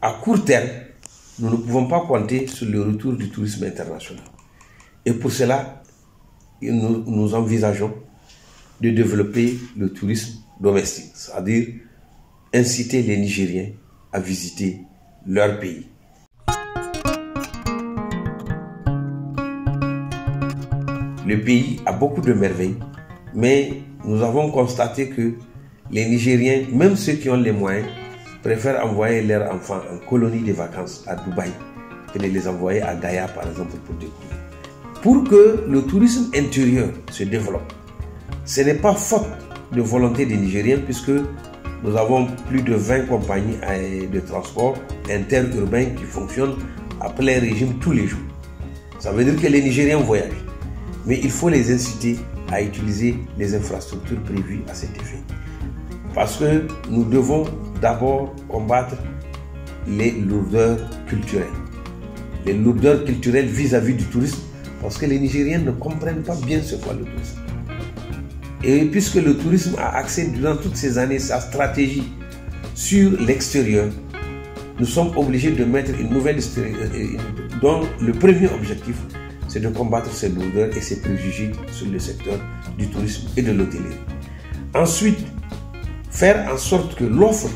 à court terme, nous ne pouvons pas compter sur le retour du tourisme international. Et pour cela, nous envisageons de développer le tourisme domestique, c'est-à-dire inciter les Nigériens à visiter leur pays. Le pays a beaucoup de merveilles, mais nous avons constaté que les Nigériens, même ceux qui ont les moyens, préfèrent envoyer leurs enfants en colonie de vacances à Dubaï que de les envoyer à Gaïa, par exemple, pour découvrir. Pour que le tourisme intérieur se développe, ce n'est pas faute de volonté des Nigériens, puisque nous avons plus de 20 compagnies de transport interurbain qui fonctionnent à plein régime tous les jours. Ça veut dire que les Nigériens voyagent. Mais il faut les inciter à utiliser les infrastructures prévues à cet effet. Parce que nous devons d'abord combattre les lourdeurs culturelles. Les lourdeurs culturelles vis-à-vis du tourisme, parce que les Nigériens ne comprennent pas bien ce qu'est le tourisme. Et puisque le tourisme a axé durant toutes ces années sa stratégie sur l'extérieur, nous sommes obligés de mettre une nouvelle stratégie dont le premier objectif, c'est de combattre ces lourdeurs et ces préjugés sur le secteur du tourisme et de l'hôtellerie. Ensuite, faire en sorte que l'offre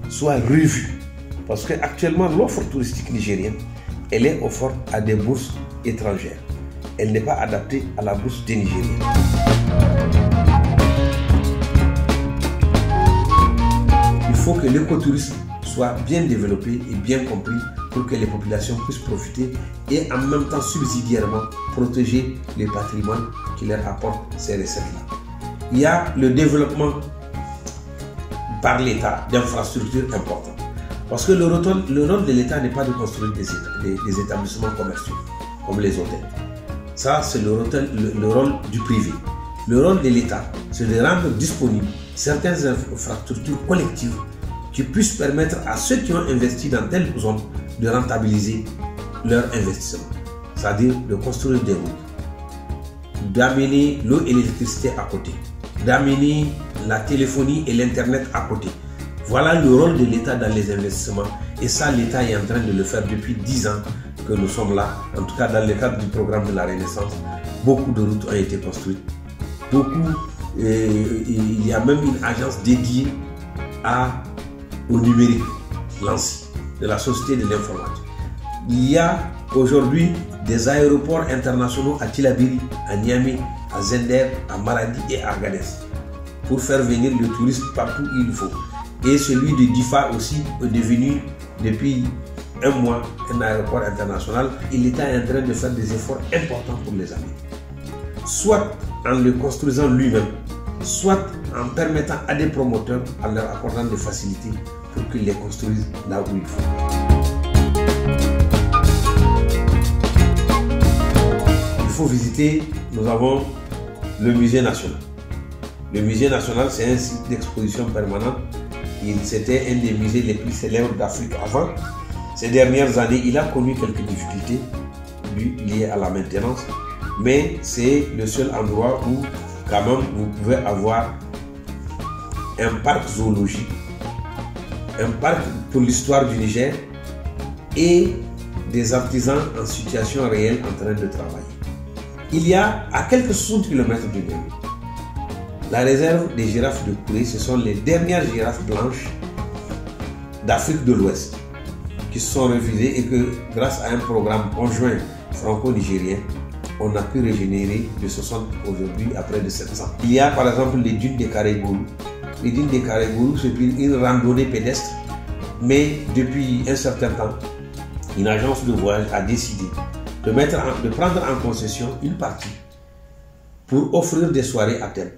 soit revue. Parce qu'actuellement, l'offre touristique nigérienne, elle est offerte à des bourses étrangères. Elle n'est pas adaptée à la bourse des Nigériens. Il faut que l'écotourisme soit bien développé et bien compris pour que les populations puissent profiter et en même temps subsidiairement protéger les patrimoines qui leur apportent ces recettes-là. Il y a le développement par l'État d'infrastructures importantes. Parce que le rôle de l'État n'est pas de construire des établissements commerciaux comme les hôtels. Ça, c'est le rôle du privé. Le rôle de l'État, c'est de rendre disponibles certaines infrastructures collectives qui puissent permettre à ceux qui ont investi dans telle zone de rentabiliser leur investissement. C'est-à-dire de construire des routes, d'amener l'eau et l'électricité à côté, d'amener la téléphonie et l'Internet à côté. Voilà le rôle de l'État dans les investissements. Et ça, l'État est en train de le faire depuis 10 ans que nous sommes là. En tout cas, dans le cadre du programme de la Renaissance, beaucoup de routes ont été construites. Il y a même une agence dédiée au numérique, l'ANSI, de la Société de l'informatique. Il y a aujourd'hui des aéroports internationaux à Tillabéri, à Niamey, à Zender, à Maradi et à Agadez pour faire venir le tourisme partout où il faut. Et celui de Difa aussi est devenu depuis un mois un aéroport international. Et l'État est en train de faire des efforts importants pour les amener. Soit en le construisant lui-même, soit en permettant à des promoteurs, en leur accordant des facilités pour qu'ils les construisent là où il faut. Il faut visiter, nous avons le musée national. Le musée national, c'est un site d'exposition permanent. C'était un des musées les plus célèbres d'Afrique avant. Ces dernières années, il a connu quelques difficultés liées à la maintenance, mais c'est le seul endroit où quand même vous pouvez avoir un parc zoologique, un parc pour l'histoire du Niger et des artisans en situation réelle en train de travailler. Il y a à quelques 60 km de Niamey la réserve des girafes de Kouré. Ce sont les dernières girafes blanches d'Afrique de l'Ouest qui se sont refusées et que grâce à un programme conjoint franco-nigérien, on a pu régénérer de 60 aujourd'hui à près de 700. Il y a par exemple les dunes de Karégourou. Les dunes de Karégourou, c'est une randonnée pédestre, mais depuis un certain temps, une agence de voyage a décidé de prendre en concession une partie pour offrir des soirées à thème.